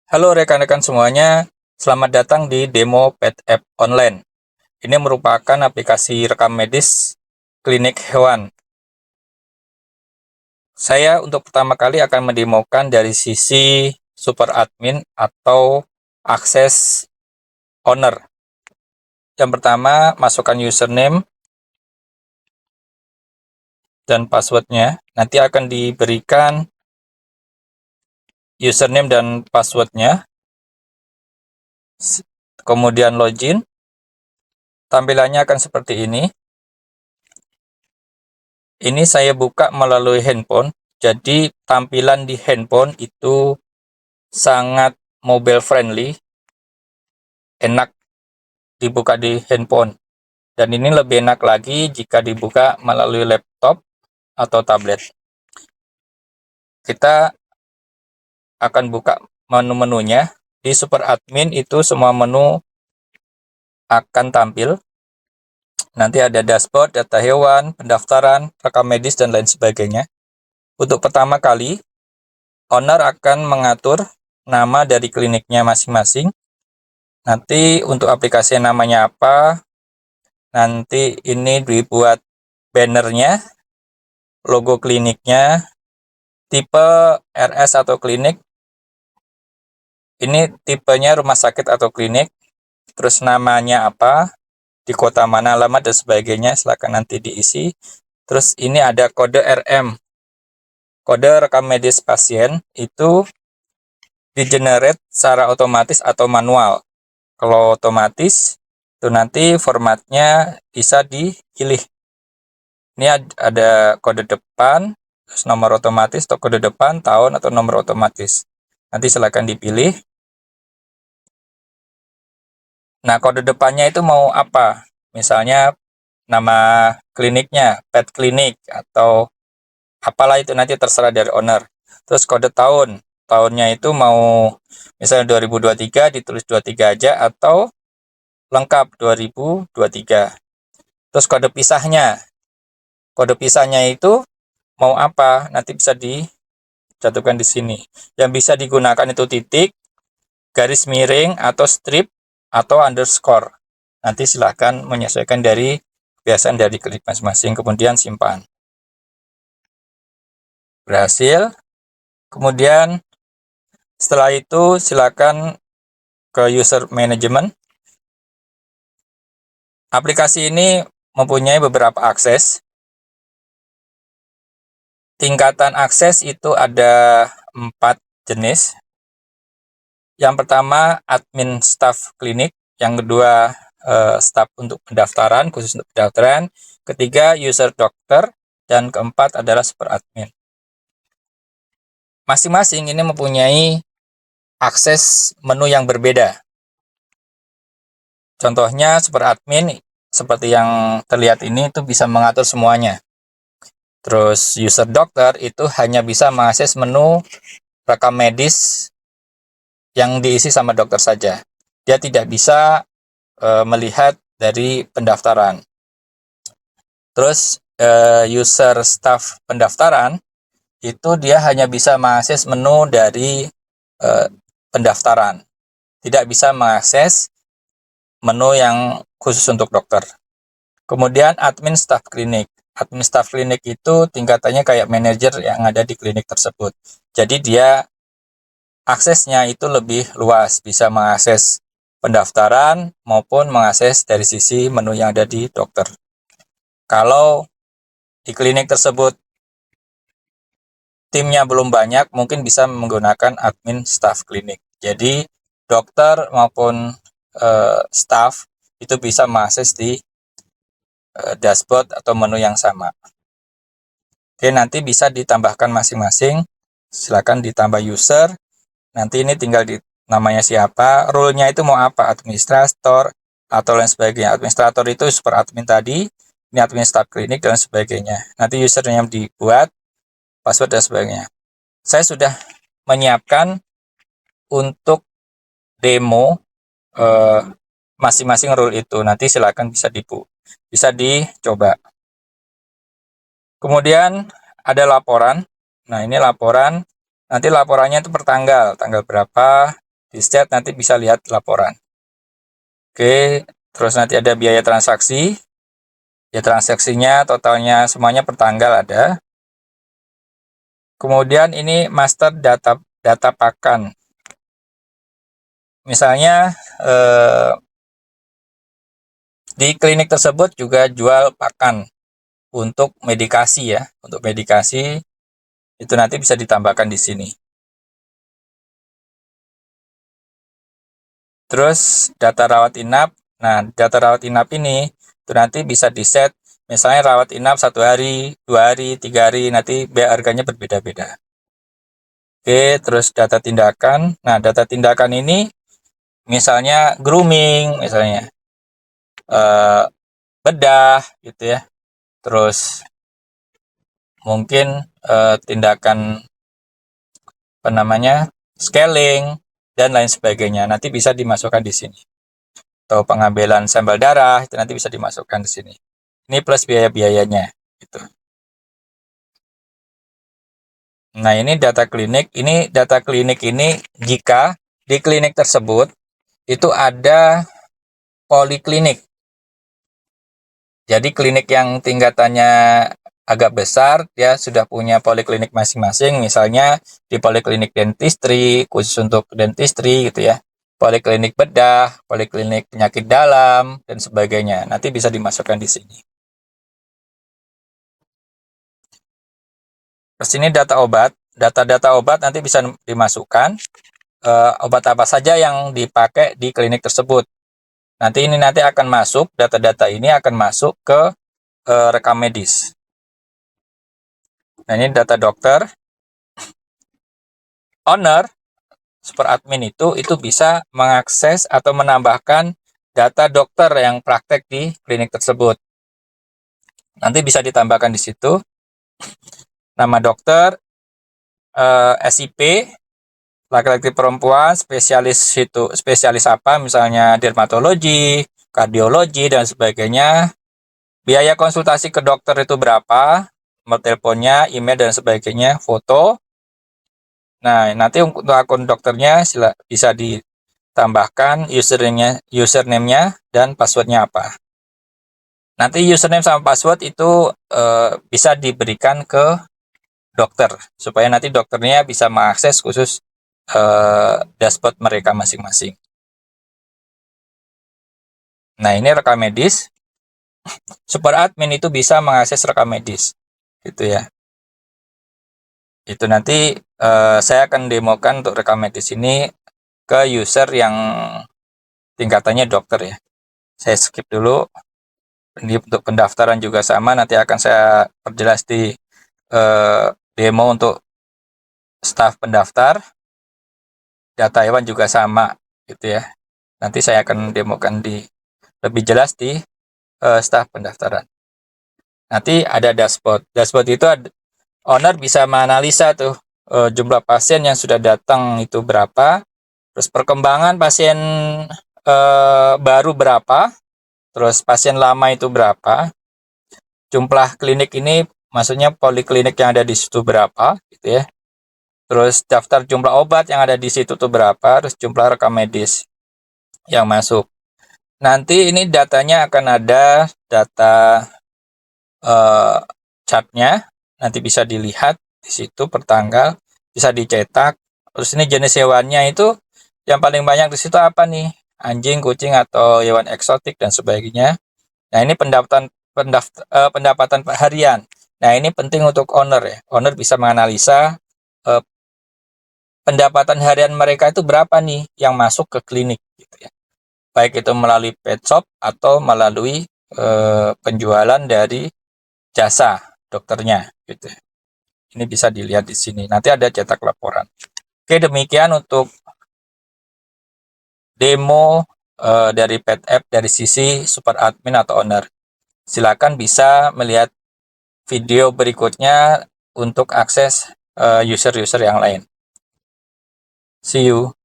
Halo rekan-rekan semuanya, selamat datang di demo Pet App Online. Ini merupakan aplikasi rekam medis klinik hewan. Saya untuk pertama kali akan mendemokan dari sisi super admin atau akses owner. Yang pertama, masukkan username dan passwordnya. Nanti akan diberikan username dan passwordnya. Kemudian login. Tampilannya akan seperti ini. Ini saya buka melalui handphone, jadi tampilan di handphone itu sangat mobile friendly, enak dibuka di handphone. Dan ini lebih enak lagi jika dibuka melalui laptop atau tablet. Kita akan buka menu-menunya. Di super admin itu semua menu akan tampil. Nanti ada dashboard, data hewan, pendaftaran, rekam medis, dan lain sebagainya. Untuk pertama kali, owner akan mengatur nama dari kliniknya masing-masing. Nanti untuk aplikasi namanya apa, nanti ini dibuat bannernya, logo kliniknya, tipe RS atau klinik, ini tipenya rumah sakit atau klinik, terus namanya apa, di kota mana, alamat, dan sebagainya, silakan nanti diisi. Terus ini ada kode RM, kode rekam medis pasien, itu di-generate secara otomatis atau manual. Kalau otomatis, itu nanti formatnya bisa dipilih. Ini ada kode depan, terus nomor otomatis atau kode depan, tahun, atau nomor otomatis. Nanti silakan dipilih. Nah, kode depannya itu mau apa? Misalnya nama kliniknya, pet klinik, atau apalah itu nanti terserah dari owner. Terus kode tahun, tahunnya itu mau misalnya 2023 ditulis 23 aja atau lengkap 2023. Terus kode pisahnya itu mau apa? Nanti bisa dijatuhkan di sini. Yang bisa digunakan itu titik, garis miring, atau strip, atau underscore. Nanti silahkan menyesuaikan dari kebiasaan dari klik masing-masing, kemudian simpan. Berhasil. Kemudian setelah itu silakan ke user management. Aplikasi ini mempunyai beberapa akses. Tingkatan akses itu ada 4 jenis. Yang pertama admin staff klinik, yang kedua staff untuk pendaftaran, khusus untuk pendaftaran, ketiga user dokter, dan keempat adalah super admin. Masing-masing ini mempunyai akses menu yang berbeda. Contohnya super admin seperti yang terlihat ini itu bisa mengatur semuanya. Terus user dokter itu hanya bisa mengakses menu rekam medis yang diisi sama dokter saja. Dia tidak bisa melihat dari pendaftaran. Terus user staff pendaftaran itu dia hanya bisa mengakses menu dari pendaftaran. Tidak bisa mengakses menu yang khusus untuk dokter. Kemudian admin staff klinik. Admin staff klinik itu tingkatannya kayak manajer yang ada di klinik tersebut. Jadi dia aksesnya itu lebih luas, bisa mengakses pendaftaran maupun mengakses dari sisi menu yang ada di dokter. Kalau di klinik tersebut timnya belum banyak, mungkin bisa menggunakan admin staff klinik. Jadi dokter maupun staff itu bisa mengakses di dashboard atau menu yang sama. Oke, nanti bisa ditambahkan masing-masing. Silakan ditambah user. Nanti ini tinggal di namanya siapa, role-nya itu mau apa, administrator atau lain sebagainya. Administrator itu super admin tadi, ini admin staff klinik dan sebagainya. Nanti usernya yang dibuat, password dan sebagainya. Saya sudah menyiapkan untuk demo masing-masing role itu. Nanti silakan bisa dicoba. Kemudian ada laporan. Nah, ini laporan. Nanti laporannya itu per tanggal berapa. Di stat nanti bisa lihat laporan. Oke, terus nanti ada biaya transaksi. Ya, transaksinya totalnya semuanya per tanggal ada. Kemudian ini master data pakan. Misalnya di klinik tersebut juga jual pakan untuk medikasi ya. Untuk medikasi itu nanti bisa ditambahkan di sini. Terus data rawat inap. Nah, data rawat inap ini itu nanti bisa di-set, misalnya rawat inap 1 hari, 2 hari, 3 hari, nanti harganya berbeda-beda. Oke, terus data tindakan. Nah, data tindakan ini misalnya grooming, misalnya bedah gitu ya. Terus mungkin tindakan apa namanya? Scaling dan lain sebagainya. Nanti bisa dimasukkan di sini. Atau pengambilan sampel darah itu nanti bisa dimasukkan di sini. Ini plus biaya-biayanya gitu. Nah, ini data klinik. Ini data klinik ini jika di klinik tersebut itu ada poliklinik. Jadi klinik yang tingkatannya agak besar, dia sudah punya poliklinik masing-masing. Misalnya di poliklinik dentistry, khusus untuk dentistry gitu ya. Poliklinik bedah, poliklinik penyakit dalam, dan sebagainya. Nanti bisa dimasukkan di sini. Terus ini data obat. Data-data obat nanti bisa dimasukkan. Obat apa saja yang dipakai di klinik tersebut. Nanti akan masuk, data-data ini akan masuk ke rekam medis. Nah, ini data dokter. Owner, super admin itu bisa mengakses atau menambahkan data dokter yang praktek di klinik tersebut. Nanti bisa ditambahkan di situ. Nama dokter, SIP, laki-laki perempuan, spesialis apa, misalnya dermatologi, kardiologi, dan sebagainya. Biaya konsultasi ke dokter itu berapa, nomor teleponnya, email, dan sebagainya, foto. Nah, nanti untuk akun dokternya bisa ditambahkan username-nya dan passwordnya apa. Nanti username sama password itu bisa diberikan ke dokter, supaya nanti dokternya bisa mengakses khusus dashboard mereka masing-masing. Nah, ini rekam medis. Super admin itu bisa mengakses rekam medis, gitu ya. Itu nanti saya akan demokan untuk rekam medis ini ke user yang tingkatannya dokter ya. Saya skip dulu. Ini untuk pendaftaran juga sama, nanti akan saya perjelas di demo untuk staf pendaftar. Data hewan juga sama, gitu ya. Nanti saya akan demokan lebih jelas di staf pendaftaran. Nanti ada dashboard. Dashboard itu owner bisa menganalisa tuh jumlah pasien yang sudah datang itu berapa, terus perkembangan pasien baru berapa, terus pasien lama itu berapa, jumlah klinik ini maksudnya poliklinik yang ada di situ berapa, gitu ya. Terus daftar jumlah obat yang ada di situ tuh berapa, terus jumlah rekam medis yang masuk. Nanti ini datanya akan ada data chartnya, nanti bisa dilihat di situ per tanggal, bisa dicetak. Terus ini jenis hewannya itu yang paling banyak di situ apa nih? Anjing, kucing, atau hewan eksotik dan sebagainya. Nah, ini pendapatan harian. Nah, ini penting untuk owner ya. Owner bisa menganalisa pendapatan harian mereka itu berapa nih yang masuk ke klinik gitu ya. Baik itu melalui pet shop atau melalui penjualan dari jasa dokternya gitu. Ini bisa dilihat di sini. Nanti ada cetak laporan. Oke, demikian untuk demo dari pet app dari sisi super admin atau owner. Silakan bisa melihat video berikutnya untuk akses user-user yang lain. See you.